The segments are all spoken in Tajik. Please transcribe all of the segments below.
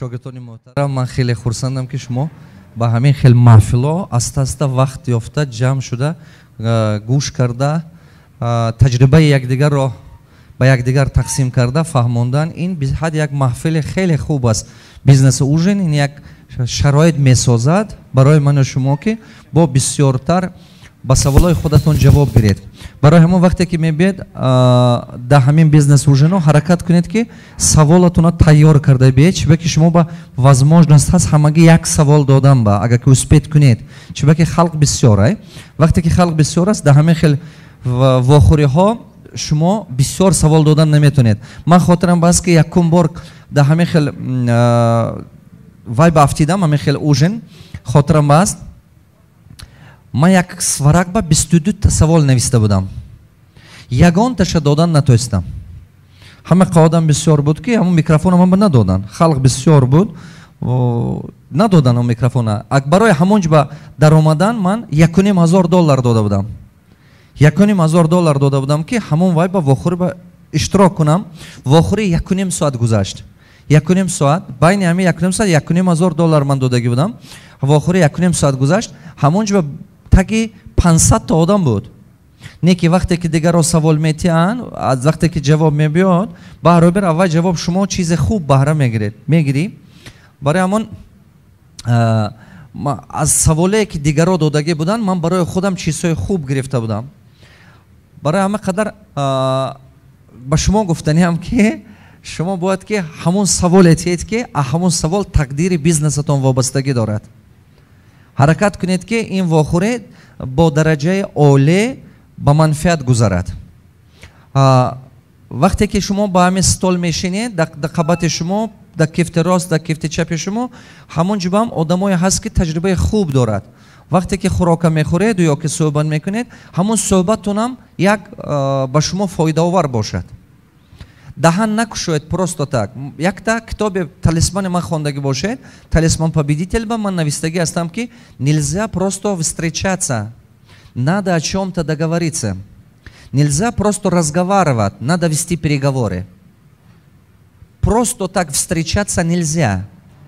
شاگردان محترم، من خیلی خرسندم که شما با همین خیلی محفلا آستا وقت یافته جمع شده، گوش کرده، تجربه یکدیگر را با یکدیگر تقسیم کرده، فهموندن. این به حد یک محفل خیلی خوب است. بیزنس اوژن این یک شرایط میسازد برای من و شما که با بسیارتر با سوالای خودتون جواب برید. برای همون وقتی که میبید در همین بیزنس اوژن حرکت کنید که سوالتون رو تیار کرده بیاید. چه که شما با возможность هست همگی یک سوال دادم با اگر که اسپید کنید. چه که خلق بسیاره. وقتی که خلق بسیار است در همین خیلی واخوری ها شما بسیار سوال دادن نمیتونید. من خاطرم باز که یکم بار در همین خیلی وای بافتیدم همین خیلی اوژن خاطرم باز من یک сварак ба 22 تا سوال نوشته بودم. یگان تاش دادن نتوستم. همه قاعدم بسیار بود که همون میکروفون من ندادن. خلق بسیار بود ندادن اون میکروفون. برای همونج با در اومدن من $1,500 داده بودم. $1,500 داده بودم که همون وای با واخوری با اشتراک کنم. واخوری 1.5 ساعت گذشت. 1.5 ساعت بین همین 1.5 ساعت $1,500 من دادگی بودم. واخوری 1.5 ساعت گذشت. همونج با تاکی 500 تا آدم بود. نه که وقتی که دیگر را سوال میتین از وقتی که جواب میبیاد برابر اول جواب شما چیز خوب بهره میگیری. برای همون از سوالی که دیگر را دادگی بودن من برای خودم چیزهای خوب گرفته بودم. برای همه قدر با شما گفتنی هم که شما باید که همون سوال اتید که همون سوال تقدیر بیزنستون وابستگی دارد. حرکت کنید که این واخوری با درجه عالی با منفعت گذارد. وقتی که شما با همین استول میشینید در قبط شما در کفت راست در کفت چپ شما همون جبه هم آدمای هست که تجربه خوب دارد. وقتی که خوراک میخورید یا که صحبت میکنید همون صحبتتون هم یک با شما فایده آور باشد. دهن نکشوید پروسто так. یک تا کتاب талисман من خوندگی باشید. талисман победитель با من نوشتگی هستم که нельзя просто встречаться, надо о чем-то договориться. Нельзя просто разговаривать, надо вести переговоры. Просто так встречаться нельзя.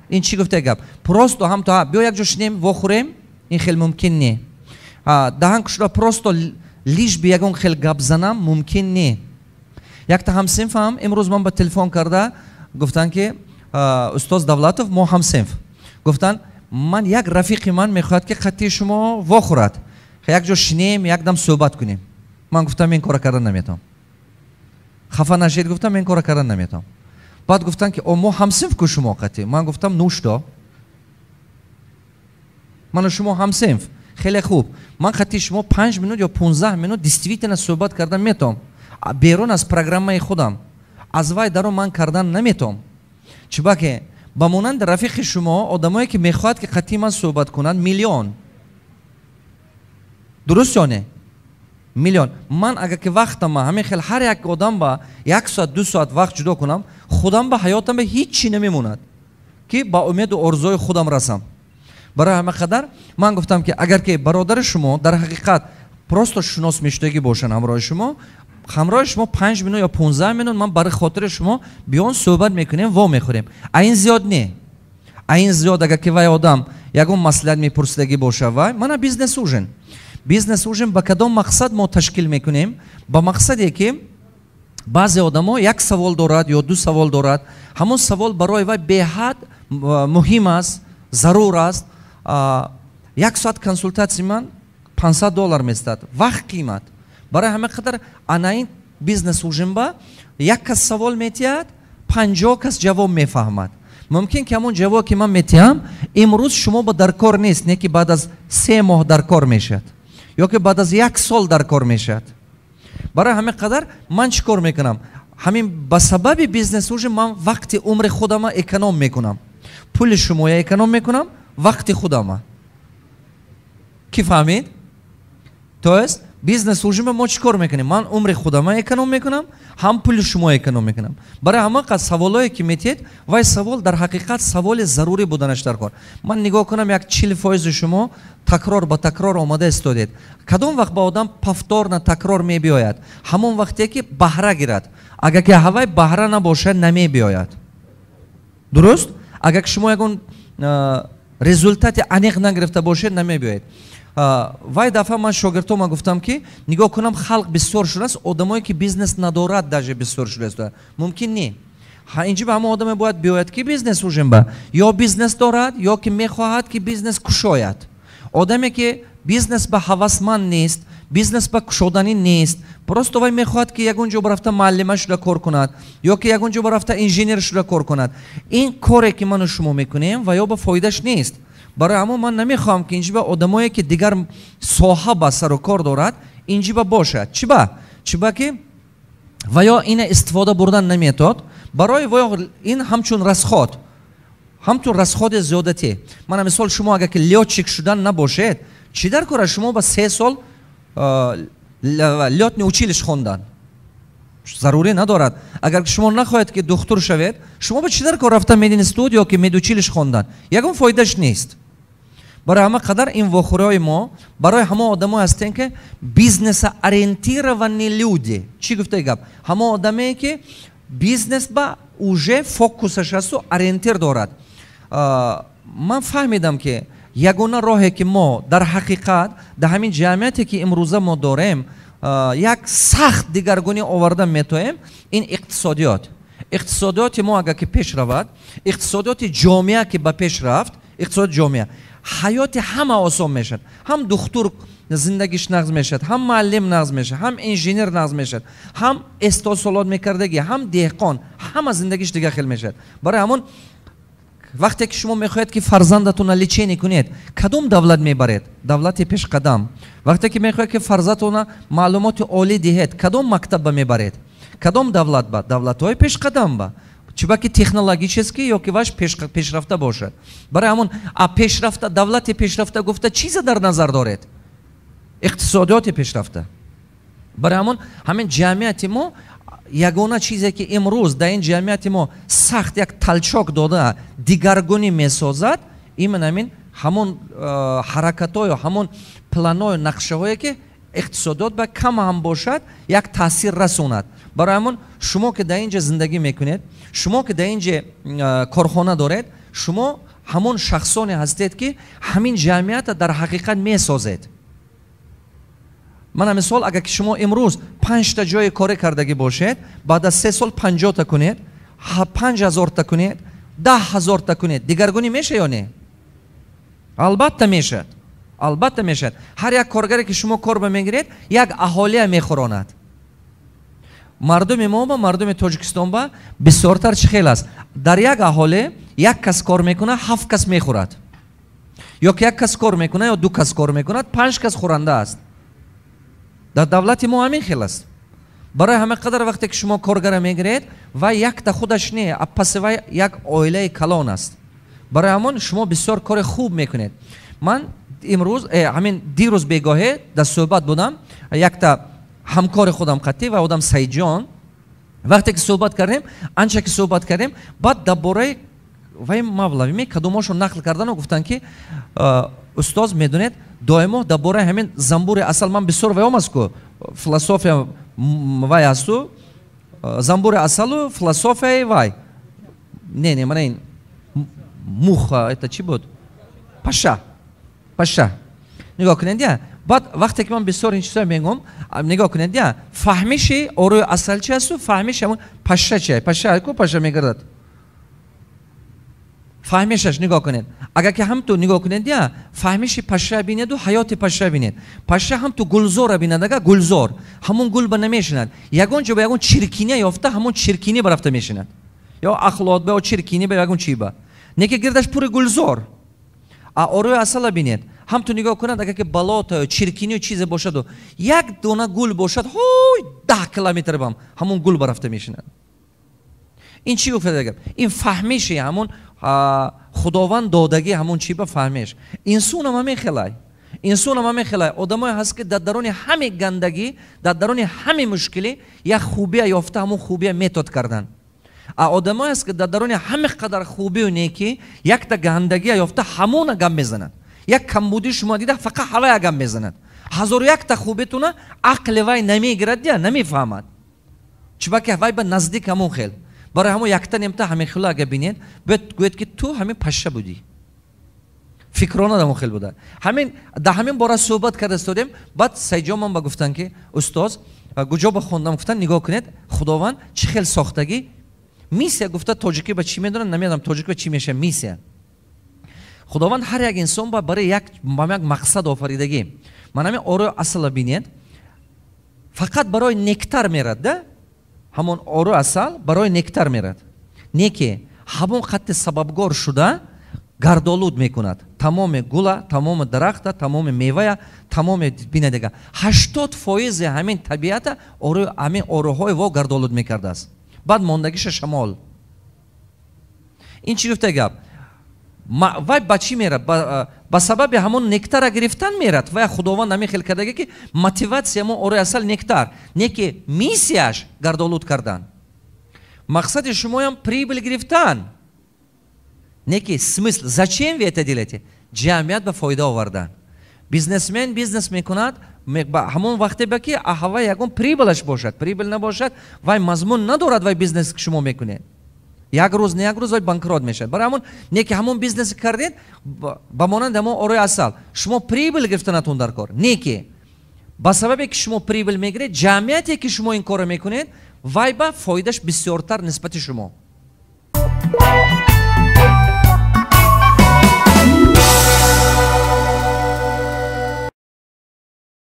این چی گفته گپ؟ просто هم تو بیا یک جا شنیم وخوریم این خیلی ممکن نه. دهن کشوده просто لیش به یکون خیلی گپ زنم ممکن نه. یک تا همسنف هم امروز من با تلفن کرده گفتن که استاد دولتов ما همسنف گفتن من یک رفیق من میخواد که خطی شما واخورد یک جا شنیم یک دم صحبت کنیم. من گفتم این کار کردن نمیتونم. خفه نشید گفتم این کار کردن نمیتونم. بعد گفتن که ما همسنف کو شما خطی. من گفتم نوش دا من و شما همسنف خیلی خوب. من خطی شما 5 minut یا 15 minut действительно صحبت کردن میتونم. بیرون از پروگرام خودم از وای درو من کردن نمیتونم. چرا که با مانند رفیق شما آدمایی که میخواد که خطی من صحبت کنن میلیون درست یا نه؟ میلیون. من اگر که وقتم همین خیلی هر یک آدم با 1 ساعت 2 ساعت وقت جدا کنم خودم به حیاتم به هیچ چی نمیموند که با امید و آرزوی خودم رسم. برای همه قدر من گفتم که اگر که برادر شما در حقیقت پروسто شناس میشدگی باشن همراه شما 5 minut یا 15 minut من برای خاطر شما بیان صحبت میکنیم و میخوریم. این زیاد نه. این زیاد اگر که وای آدم یکم مسئله میپرسیدگی باشه وای من بیزنس اوژن با کدام مقصد ما تشکیل میکنیم؟ با مقصدی که بعضی آدما یک سوال دارد یا 2 سوال دارد. همون سوال برای وای به حد مهم است، ضرور است. 1 ساعت کنسولتاسی من $500 میستد. وقت قیمت. برای همه قدر این بیزنس اوژن با یک کس سوال میتید 50 کس جواب میفهمد. ممکن که همون جواب که من میتیم امروز شما با در کار نیست نه که بعد از 3 ماه در کار میشد یا که بعد از 1 سال در کار میشد. برای همه قدر من چیکار میکنم؟ همین با سبب بیزنس اوژن من وقت عمر خودم اکونوم میکنم. پول شما اکونوم میکنم وقت خودم. کی فهمید؟ تو است بیزنس اوژن ما چیکار میکنیم؟ من عمر خودم اکونوم میکنم هم پول شما اکونوم میکنم. برای همه قد سوالایی که میتید وای سوال در حقیقت سوال ضروری بودنش در کار. من نگاه کنم یک 40% شما تکرار با تکرار آماده استودید. کدام وقت با آدم پفتار نه تکرار میبیاید؟ همون وقتی که بهره گیرد. اگر که هوای بهره نباشه نمیبیاید. درست؟ اگر شما یگون результати аниқ нагирифта бошед намебиёед. вай дафъа ман шогирдома гуфтам ки нигоҳ кунам халқ бисёр шудааст, одамое ки бизнес надорад даже бисёр шудааст. мумкин не. инҷи ба ҳамон одаме бояд биёяд ки бизнес ужин ба ё бизнес дорад ё ки мехоҳад ки бизнес кушояд. одаме ки бизнес ба ҳавасманд нест, бизнес ба кушоданӣ нест, просто вай мехоҳад ки ягон ҷо рафта муаллима шуда кор кунад ё ки ягон ҷо рафта инженер шуда кор кунад. ин коре ки ману шумо мекунем ва ё ба фоидаш нест. барои ҳамон ман намехоҳам ки инҷиба одамое ки дигар соҳа ба сару кор дорад инҷиба бошад. чиба ки ва ё ина истифода бурдан наметод. барои вай ин ҳамчун расход, ҳамчун расходи зиёдатӣ. мана мисол шумо агар ки лётчик шудан набошед, чӣ дар кора шумо ба 3 сол лётни училиш хондан? зарурӣ надорад. агар шумо нахоҳед ки духтур шавед, шумо ба чӣ дар кор рафта мединститут ё ки медучилиш хондан? ягон фоидаш нест. барои ҳама қадар ин вохӯриҳои мо барои ҳамон одамое ҳастем ки бизнеса ориентировани люди. чӣ гуфтаи гап? ҳамон одамее ки бизнес ба уже фокусаш асту ориентир дорад. ман фаҳмидам ки ягона роҳе ки мо дар ҳақиқат дар ҳамин ҷамъияте ки имрӯза мо дорем як сахт дигаргунӣ оварда метоем, ин иқтисодиёт. иқтисодиёти мо агар ки пеш равад, иқтисодиёти ҷомеа ки ба пеш рафт, иқтисодиёти ҷомеа, ҳаёти ҳама осон мешад. ҳам духтур зиндагиш нағз мешад, ҳам муаллим нағз мешад, ҳам инженер нағз мешад, ҳам эстосолот мекардагӣ, ҳам деҳқон, ҳама зиндагиш дигар хел мешад. барои ҳамон вақте ки шумо мехоҳед ки фарзандатона лечение кунед, кадом давлат мебаред? давлати пешқадам. вақте ки мехоҳед ки фарзандатона маълумоти олӣ диҳед, кадом мактаб ба мебаред? кадом давлат ба? давлатҳои пешқадам ба. чиба ки технологически ё ки ваш пешрафта бошад. барои ҳамон пешрафта, давлати пешрафта гуфта чизе дар назар доред? иқтисодиёти пешрафта. барои ҳамон ҳамин ҷамъияти мо ягона чизе ки имрӯз дар ин ҷамъияти мо сахт як талчок дода дигаргунӣ месозад, именно ҳамин ҳамон ҳаракатҳоё, ҳамон планҳоё, нақшаҳое ки иқтисодиёт ба кам ҳам бошад як таъсир расонад. барои ҳамон шумо ки дар ин ҷа зиндагӣ мекунед, шумо ки дар ин ҷа корхона доред, шумо ҳамон шахсоне ҳастед ки ҳамин ҷамъиятро дар ҳақиқат месозед. мана мисол агар ки шумо имрӯз 5 та ҷои коре кардагӣ бошед, баъд аз 3 сол 50 та кунед, 5000 та кунед, 10000 та кунед, дигаргунӣ меша ё не? албатта мешад. албатта мешад. ҳар як коргаре ки шумо кор ба мегиред, як аҳолия мехӯронад. мардуми мо ба мардуми Тоҷикистон ба бисёртар чӣ хел аст? дар як аҳоле як кас кор мекунад, 7 кас мехӯрад. ё ки як кас кор мекунад ё 2 кас кор мекунад, 5 кас хӯранда аст. дар давлати мо ҳамин хел аст. барои ҳама қадар вақте ки шумо коргара мегиред, вай якта худаш не, паси вай як оилаи калон аст. барои ҳамон шумо бисёр кори хуб мекунед. ман имрӯз ҳамин дирӯз бегоҳе дар суҳбат будам, якта ҳамкори худам қатӣ ва одам Саидҷон, вақте ки суҳбат кардем, анча ки суҳбат кардем, баъд дар бораи вай мавлавӣ кадомашон нақл кардану гуфтанд ки устоз медонед доимо дар бораи ҳамин замбури асал, ман бисёр ваём аст ку философия вай асту, замбури асалу философияи вай, не мана ин муха, это чӣ буд? Паша нигоҳ кунед я. баъд вақте ки ман бисёр ин чизҳоро мегӯям, нигоҳ кунед я, фаҳмиши оруи асал чи асту, фаҳмиши ҳамон паша чи? паша ку паша мегардад. фаҳмишаш нигоҳ кунед. агар ки ҳамту нигоҳ кунед я, фаҳмиши паша бинеду ҳаёти паша бинед. паша ҳамту гулзора бинад, агар гулзор ҳамон гул ба намешинад, ягон ҷо ба ягон чиркиния ёфта, ҳамон чиркини ба рафта мешинад, ё ахлот ба ё чиркини ба ягон чӣ ба, не ки гирдаш пури гулзор. оруи асала бинед, ҳамту нигоҳ кунад, агар ки балота ё чиркини ё чизе бошаду, як дона гул бошад, ҳой 10 километр бам ҳамон гул ба рафта мешинад. ин чӣ гуфтад гап? ин фаҳмиши ҳамон худованд додагӣ ҳамон чӣ ба фаҳмеш. инсонам ҳамин хелай. инсонам ҳамин хелай. одамое ҳаст ки дар даруни ҳамин гандагӣ, дар даруни ҳамин мушкилӣ як хубия ёфта, ҳамон хубия метод кардан. одамое ҳаст ки дар даруни ҳамин қадар хубию некӣ, якта гандагия ёфта, ҳамона гам мезанад. як камбудӣ шумо дида, фақат ҳавая гам мезанад. ҳазору якта хубитуна ақли вай намегирад я намефаҳмад. чиба ки вай ба наздик ҳамон хел. برای همون یکتا نیمتا همین خیلی اگه بینید گوید که تو همین پشه بودی فکرانه دمو خیلی بوده همین باره صحبت کرده استودیم بعد سیجا من با گفتن که استاد گوجا با خوندم گفتن نگاه کنید خداوند چه خیلی ساختگی میسیه گفته تاجیکی به چی میدونن نمیدونم تاجیک به چی میشه میسیه خداوند هر یک انسان با برای یک مقصد آفریدگی من همین آرو اصل بینید فقط برای نکتر میرد ده همون آرو اصل برای نکتر میرد نه که همون خط سببگار شده گردآلود میکند تمام گل تمام درخت تمام میوه تمام بینیدگی 80% همین طبیعت همین آروهای وا گردآلود میکرده است بعد ماندگیش شمال این چی گفته گپ وای با چی میرد با سبب همون نکتر گرفتن میرد و خداوند همین خیلی کرده که موتیواسیون آروی اصل نکتر نه که میسیاش گردآلود کردن مقصد شما هم прибыль گرفتن نه که смысл зачем вы это делаете جمعیت به فایده آوردن بیزنسمن بیزنس میکند همون وقتی با که هوا یکم прибылش باشد прибыль نباشد وای مضمون ندارد وای بیزنس شما میکنه یک روز نه یک روز وای بانکرات میشد برای همون نه که همون بیزنس کردید با مانند همون آروی اصل شما прибыль گرفتنتون در کار نه که با سبب که شما прибыль میگیرید جمعیتی که شما این کارو میکنید وای با فایدهش بسیارتر نسبت شما